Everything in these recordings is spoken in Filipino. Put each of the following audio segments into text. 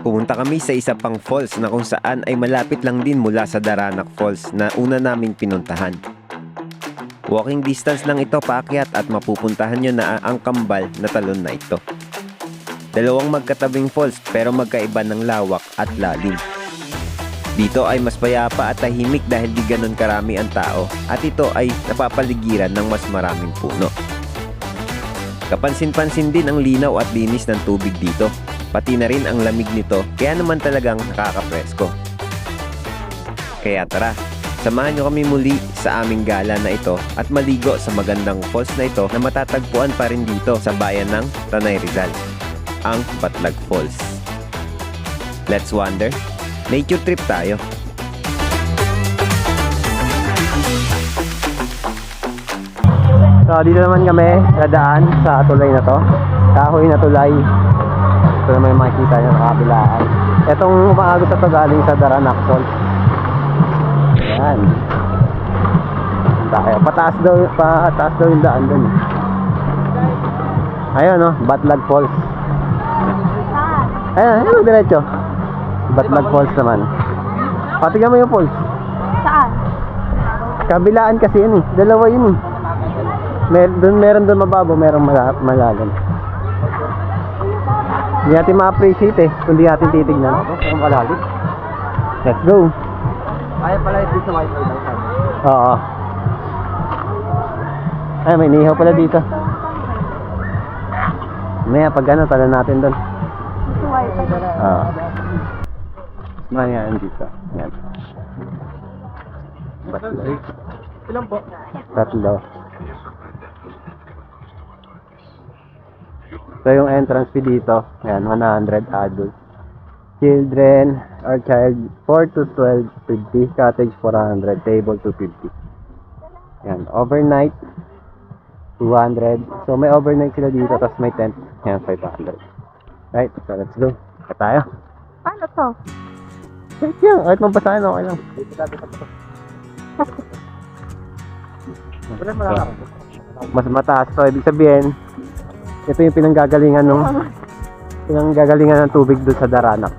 pumunta kami sa isa pang falls na kung saan ay malapit lang din mula sa Daranac Falls na una naming pinuntahan. Walking distance lang ito paakyat at mapupuntahan nyo na ang kambal na talon na ito. Dalawang magkatabing falls pero magkaiba ng lawak at lalim. Dito ay mas payapa at tahimik dahil di ganon karami ang tao at ito ay napapaligiran ng mas maraming puno. Kapansin-pansin din ang linaw at linis ng tubig dito, pati na rin ang lamig nito kaya naman talagang nakakapresko. Kaya tara, samahan nyo kami muli sa aming gala na ito at maligo sa magandang falls na ito na matatagpuan pa rin dito sa bayan ng Tanay Rizal, ang Batlag Falls. Let's wander, nature trip tayo. So dito naman kami nadaan sa tulay na to, kahoy na tulay. Ito naman yung makikita nyo sa kabilaan. Itong umaagos na to galing sa Daranac Falls. Ayan. Tayo. Pataas daw yung daan dun. Ayun no, Batlag Falls. Ayun, diretso. Batlag Falls naman. Patingnan mo yung falls. Saan? Kabilaan kasi yun eh. Dalawa yun eh. Meron doon mababaw, merong malalim. Hindi natin ma-appreciate eh kung di natin titignan. Merong malalim. Let's go. Kaya pala ito sa wifi daw sabi. Oo. Ay, may nihaw pala dito. Maya pag ano, tala natin doon. Gusto wifi. Oo. Maya dito. Yan. Batlag. Ilan po? Tatlo. So yung entrance fee dito, ayan, 100 adult. Children or child 4 to 12, 50. Cottage 400, table 250. Ayan, overnight 200. So may overnight sila dito, tapos may tent, ayan, 500. Right, so let's go. Kaya tayo. Paano to? Kahit yan, kahit mabasahin, okay lang. Mas mataas to, ibig sabihin ito yung pinanggagalingan ng tubig doon sa Daranac.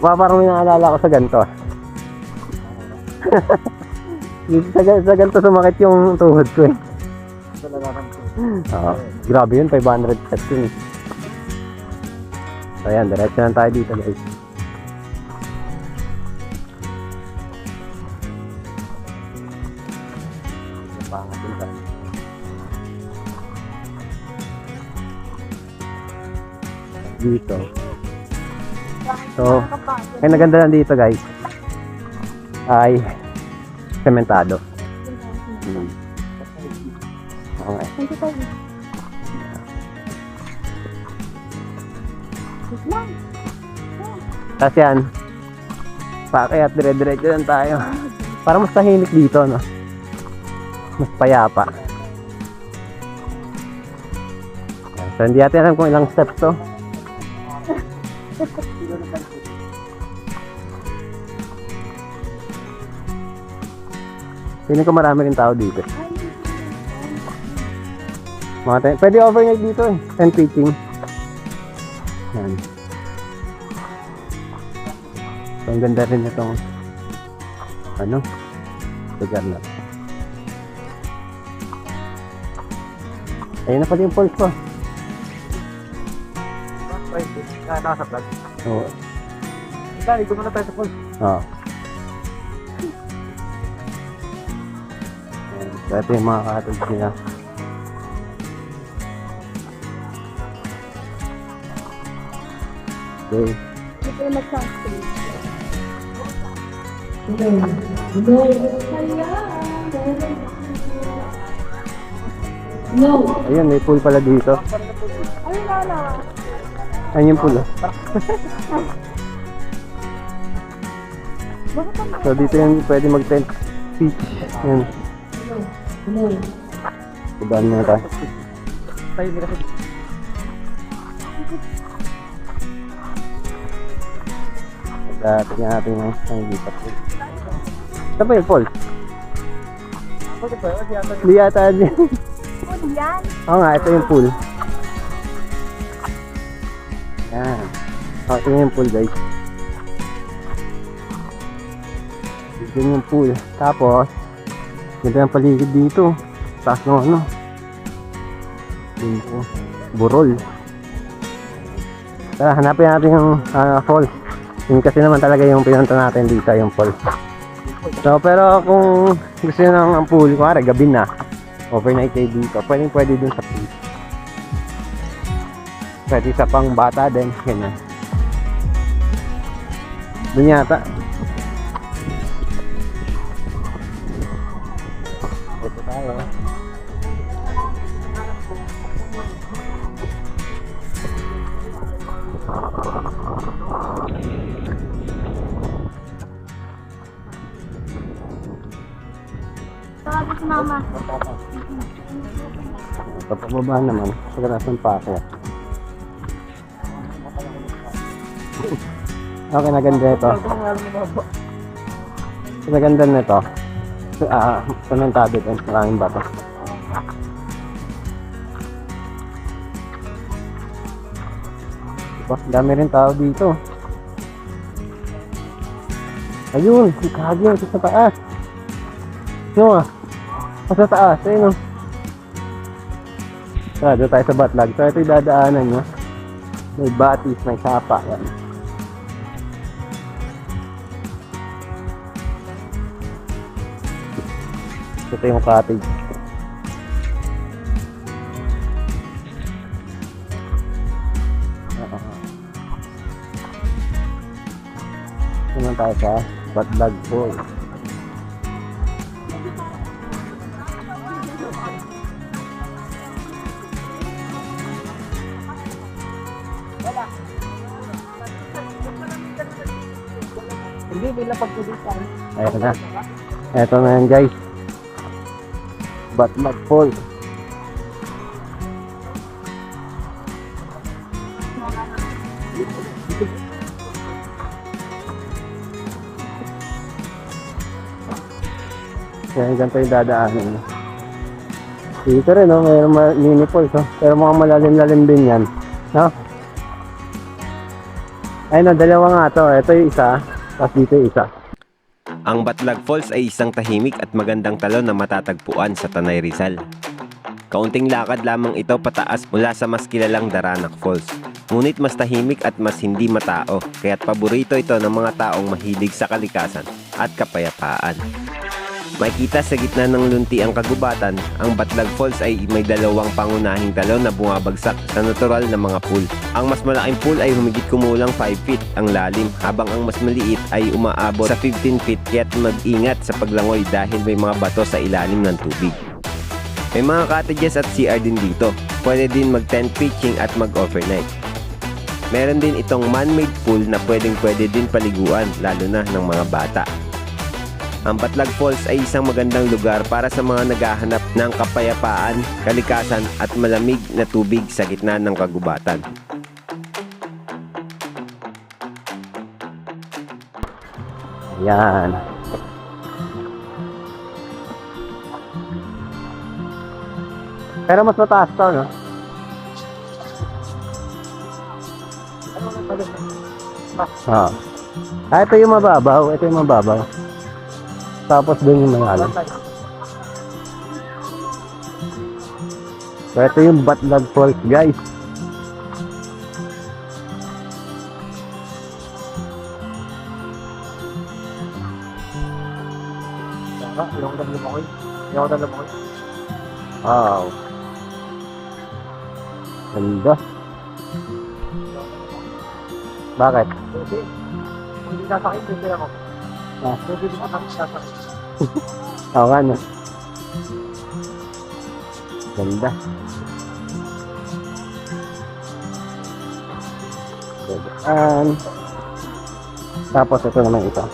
Parang may naalala ko sa ganito. Sa ganito sumakit yung tuhod ko eh. Grabe yun, 500 steps yun eh. So ayan, diretso lang tayo dito guys. Dito. So, kaya naganda lang dito guys ay sementado. Okay. Tapos yan, pakyat dire-diretso lang tayo. Para mas tahimik dito, no? Mas payapa. So hindi natin alam kung ilang steps to. Feeling ko marami rin tao dito. Pwede overnight dito eh. And pitching. Yan. So ang ganda rin itong lugar na. Ayun na pala yung falls ko. Nasa vlog. Oo. Dali, gumana tayo sa falls. Oo. So ito yung mga cottage nila. Okay. Ito yung mag-sunscreen. No. Ayun, may pool pala dito. Ay, Lala. Ayun yung pool. So dito yung pwede mag-tent pitch. Yan. Tudaan muna tayo. Tayo nila sa Tignan natin yung lipat. Saan ba yung falls? Bakit ba? Kasi yata Hindi yata din. Pool yan. Oo nga, ito yung pool. Yan. Oh, ito yung pool guys. Ito yung pool. Tapos, ganda ng paligid dito. Taas ng ano. Dito. Burol. Tara, hanapin natin yung falls. Yun kasi naman talaga yung pinunta natin dito, yung falls. So, pero kung gusto nyo ng pool, kumari, gabi na. Overnight kayo dito. Pwede dun sa pool. Pwede sa pang bata din. Ganyan. Dun yata. Ito tayo. Tawagin si mama. Papababa naman. Sa ganasan pa ako. Okay, naganda ito. Naganda nito. Panantado din. Maraming bato. Diba? Dami rin tao dito. Ayun, ikagi ito sa taas. No ah. Sa taas, ayun oh. Tara, doon tayo sa Batlag. So ito yung dadaanan nyo. May batis, may sapa. Yan. Ito yung cottage. Naman tayo sa Batlag Falls. Hindi, nila pagkulitan. Ayan na. Eto na yan guys. Batlag Falls. Yan, ganito yung dadaanin. Dito rin, no? Mayroong mini falls, no? Pero mga malalim-lalim din yan. No? Ayun, no, dalawa nga to. Ito yung isa. Tapos dito yung isa. Ang Batlag Falls ay isang tahimik at magandang talon na matatagpuan sa Tanay Rizal. Kaunting lakad lamang ito pataas mula sa mas kilalang Daranac Falls. Ngunit mas tahimik at mas hindi matao, kaya't paborito ito ng mga taong mahilig sa kalikasan at kapayapaan. Makikita sa gitna ng lunti ang kagubatan, ang Batlag Falls ay may dalawang pangunahing talon na bumabagsak sa natural na mga pool. Ang mas malaking pool ay humigit kumulang 5 feet ang lalim, habang ang mas maliit ay umaabot sa 15 feet, kaya't mag-ingat sa paglangoy dahil may mga bato sa ilalim ng tubig. May mga cottages at CR din dito. Pwede din mag-tent pitching at mag-overnight. Meron din itong man-made pool na pwede din paliguan, lalo na ng mga bata. Ang Batlag Falls ay isang magandang lugar para sa mga naghahanap ng kapayapaan, kalikasan at malamig na tubig sa gitna ng kagubatan. Yan. Pero mas mataas to, no? Ah. Ito yung mababaw. Ito yung mababaw. Tapos doon yung malalim. So, ito yung Batlag Falls, guys. Yung dalawa ko. Yung dalawa ko. Wow. Ganda. Bakit? Kasi, kung hindi sasakit, pwede ako. Ah. Pwede din ako sasakit. Oo nga, no? Ganda. Gandaan. Tapos ito naman ito.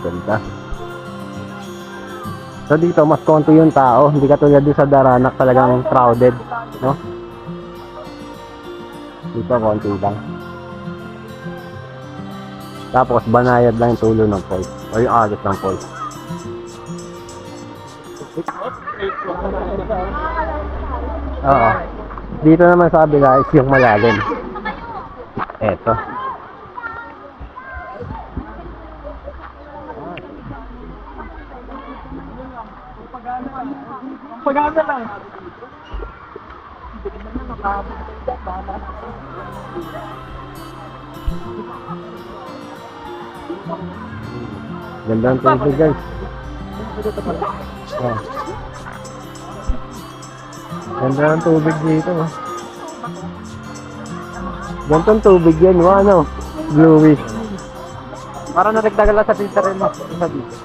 Ganda. So dito mas konti yung tao, hindi katulad doon sa Daranac talagang crowded, no? Dito, konti lang. Tapos, banayad lang yung tulo ng falls. O yung agos ng falls. Oo. Dito naman sa kabila is yung malalim. Eto. Pagana lang. Ganda ang tubig, guys. Oh. Ganda ang tubig dito. Oh. Gantong tubig yan, ano? Bluish. Para naragdagan lang sa filter rin mo. Isa dito.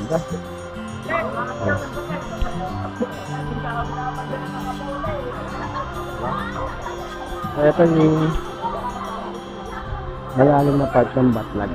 Ganda. Oh. Ito yung malalim na part ng Batlag.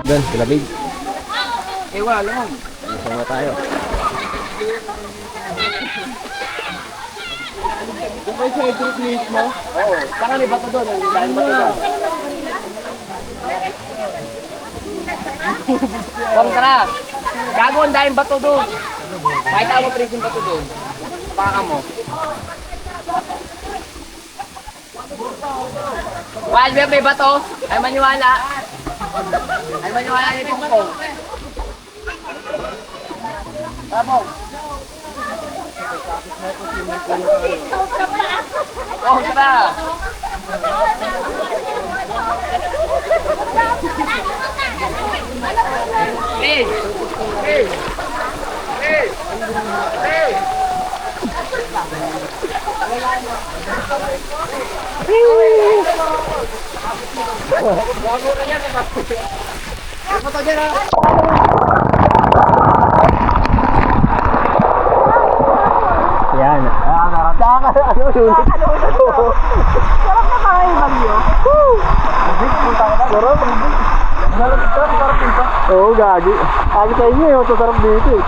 Doon, sila big. Wala. Sama tayo. Kung kayo sa group mismo? Oo. Saka may bato doon. Dahil bato doon. Huwag tara. Gagawin dahil bato doon. Pakita mo prison bato doon. Paka mo. Wild Bear, may bato. Ay maniwala. Ay maniwala nito ko. Tama. Oh, tara. Hey! Hey! Hey! Hey! Yan. Nakaka-ano yun? Sarap na mga yung bagyo. Oo, gagi. Agad sa inyo yung sarap dito eh.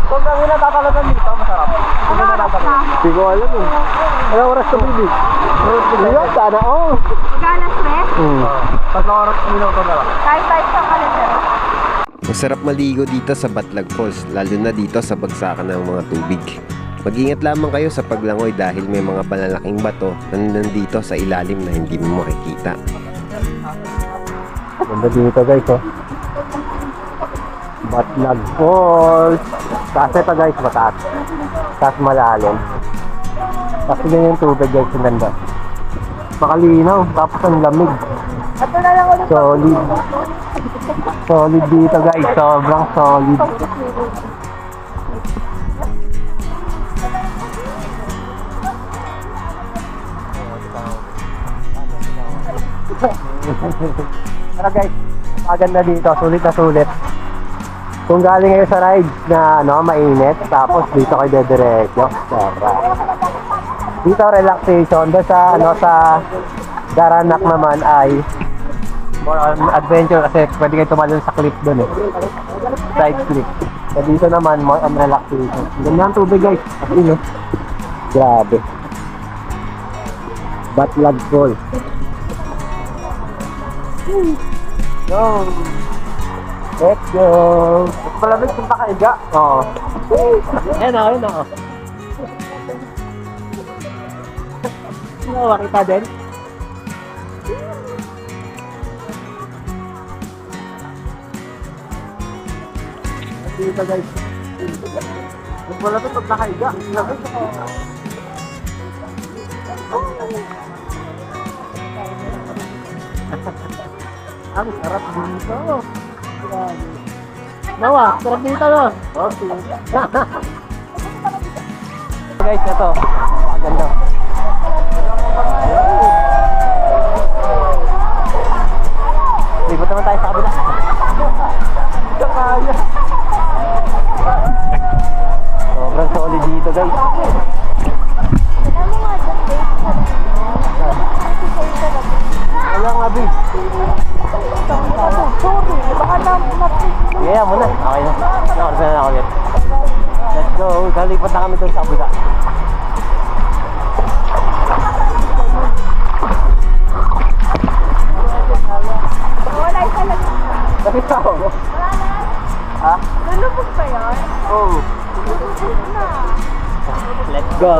Kung kami natatalagan dito, masarap. Kung kami natatalagan. Hindi ko alam eh. Anong oras ka, baby? Yun, sana oo. Magana stress. Tapos mga minuto na lang. Kahit tayo sa kalender. Masarap maligo dito sa Batlag Falls, lalo na dito sa bagsakan ng mga tubig. Mag-ingat lamang kayo sa paglangoy dahil may mga palalaking bato na nandito sa ilalim na hindi mo makikita. Ganda dito guys, oh. Batlag Falls. Taas ito guys, mataas. Taas malalim. Tapos ganyan yung tubig guys, ang ganda. Makalinaw, tapos ang lamig. Ito na lang ulit. Solid. Solid dito guys, sobrang solid. Tara guys, maganda dito, sulit na sulit. Kung galing kayo sa rides na mainit, tapos dito kayo dediretso. Tara. Dito relaxation, doon sa sa Daranac naman ay more on adventure kasi pwede kayo tumalon sa cliff doon eh. Side cliff. So dito naman more on relaxation. Ganyan ang tubig guys. As in, grabe. Batlag Falls. Go! Let's go! Malamig kung pakaiga. Oo. Ayan o, ayan o. Ano, makita din? Dito guys. Kung malamig kung pakaiga. Malamig Ang sarap dito. Nawa, sarap dito no? Okay. Guys, ito. Ganda. Libot naman tayo sa kabila. Kaya. Sobrang solid dito guys. Wala nga Bi. Sorry, baka Yeah, muna. Okay na. Nakarasa na ako ulit. Let's go. Salipat na kami doon sa kabila. wala isa lang. Bakit ako? Ha? Lulubog pa yan? Oh. Lulubog na. Let's go.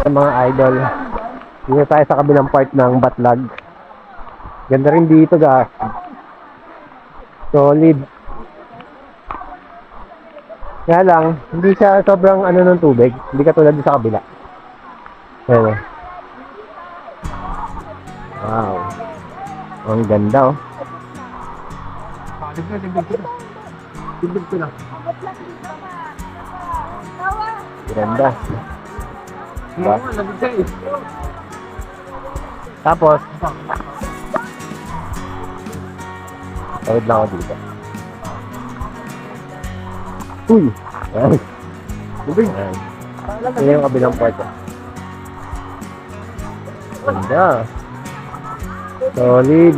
Mga idol. Dito tayo sa kabilang part ng Batlag. Ganda rin dito guys. Solid. Kaya lang, hindi siya sobrang ano ng tubig. Hindi katulad sa kabila. Ayan o. Wow. Ang ganda oh. Tibig ko lang. Ganda. Diba? Tapos, tawid lang ako dito. Uy! Ay! Ayan. Yan yung kabilang part. Ganda. Solid.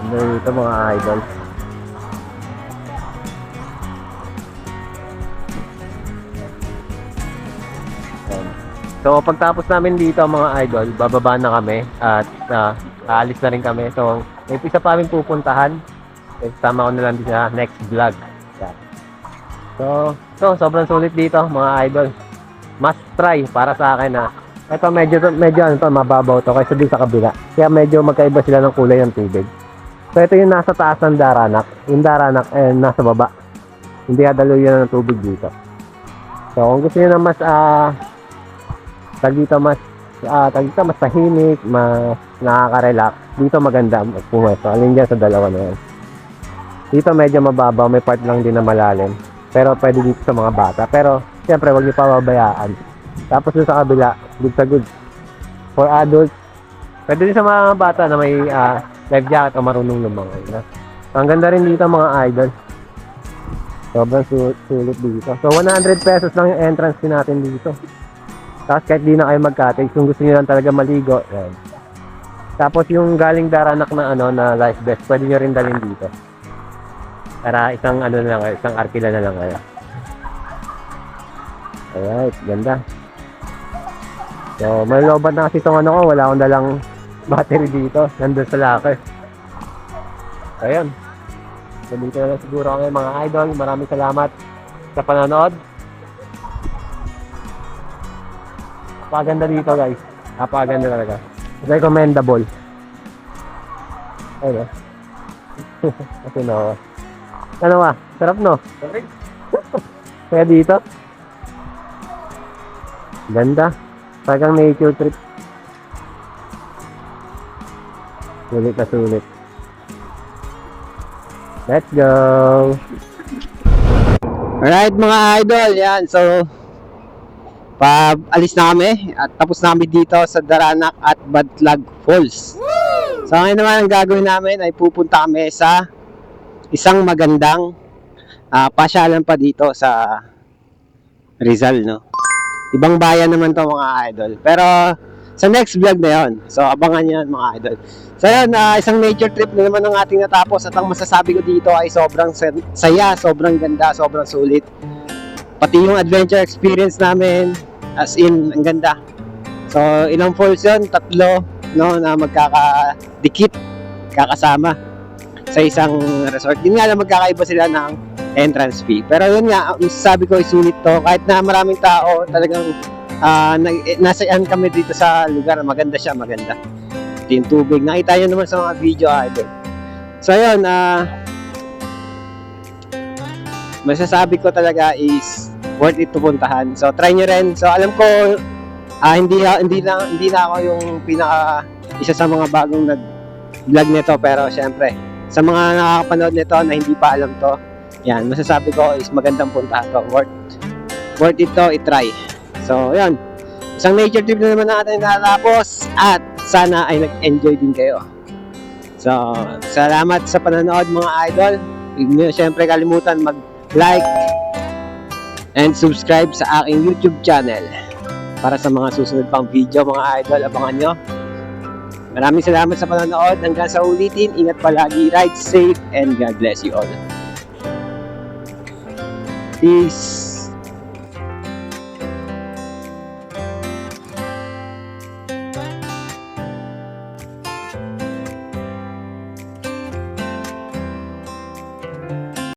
Ganda dito mga idol. So pagtapos namin dito mga idol, bababa na kami at aalis na rin kami. So may isa pa kami pupuntahan. Sama ko na lang din sa next vlog. Yan. So sobrang sulit dito mga idol. Must try para sa akin na. Ito medyo ano to, mababaw to kaysa din sa kabila. Kaya medyo magkaiba sila ng kulay ng tubig. So ito yung nasa taas ng Daranak. Yung Daranak nasa baba. Hindi hadaluyan ng tubig dito. So kung gusto niyo na mas mas tahimik, mas nakaka-relax. Dito maganda pumesto. Alin dyan sa dalawa na yan. Dito medyo mababaw, may part lang din na malalim. Pero pwede dito sa mga bata. Pero siyempre wag niyo pababayaan. Tapos dito sa kabila, good sa good. For adults, pwede din sa mga bata na may life jacket o marunong lumangoy. Ang ganda rin dito mga idol. Sobrang sulit dito. So 100 pesos lang yung entrance fee natin dito. Tapos kahit di na kayo mag-cottage, kung gusto niyo lang talaga maligo, yan. Tapos yung galing Daranak na na life vest, pwede niyo rin dalhin dito. Para isang na lang kayo, isang arkila na lang kayo. Alright, ganda. So may lobat na kasi itong ko, wala akong dalang battery dito, nandun sa locker. So ayun. So dito na lang siguro kami mga idol, maraming salamat sa panonood. Napakaganda dito guys. Napakaganda talaga. Recommendable. Ayun. Kasi no. Ano ba? Sarap no? Kaya dito. Ganda. Parang nature trip. Sulit na sulit. Let's go. Alright mga idol. Yan. So alis na kami at tapos namin dito sa Daranak at Batlag Falls. So ngayon naman ang gagawin namin ay pupunta kami sa isang magandang pasyalan pa dito sa Rizal, no? Ibang bayan naman to mga idol. Pero sa next vlog na yon. So abangan nyo mga idol. So yun, isang nature trip na naman ang ating natapos at ang masasabi ko dito ay sobrang saya, sobrang ganda, sobrang sulit. Pati yung adventure experience namin, as in, ang ganda. So, ilang falls yun? 3, no, na magkakadikit, kakasama sa isang resort. Yun nga lang, magkakaiba sila ng entrance fee. Pero yun nga, sabi ko, isulit to. Kahit na maraming tao, talagang nasayaan kami dito sa lugar. Maganda siya, maganda. Ito yung tubig. Nakita nyo naman sa mga video, idol. So, yun, masasabi ko talaga is worth it to puntahan. So try nyo rin. So alam ko hindi na ako yung isa sa mga bagong nag-vlog nito, pero syempre sa mga nakakapanood nito na hindi pa alam to, yan, masasabi ko is magandang puntahan to. Worth it to i-try. So yan, isang nature trip na naman natin natapos at sana ay nag-enjoy din kayo. So salamat sa panonood mga idol. Huwag nyo syempre kalimutan mag-like and subscribe sa aking YouTube channel para sa mga susunod pang video mga idol. Abangan nyo. Maraming salamat sa panonood. Hanggang sa ulitin, ingat palagi, ride safe, and God bless you all. Peace.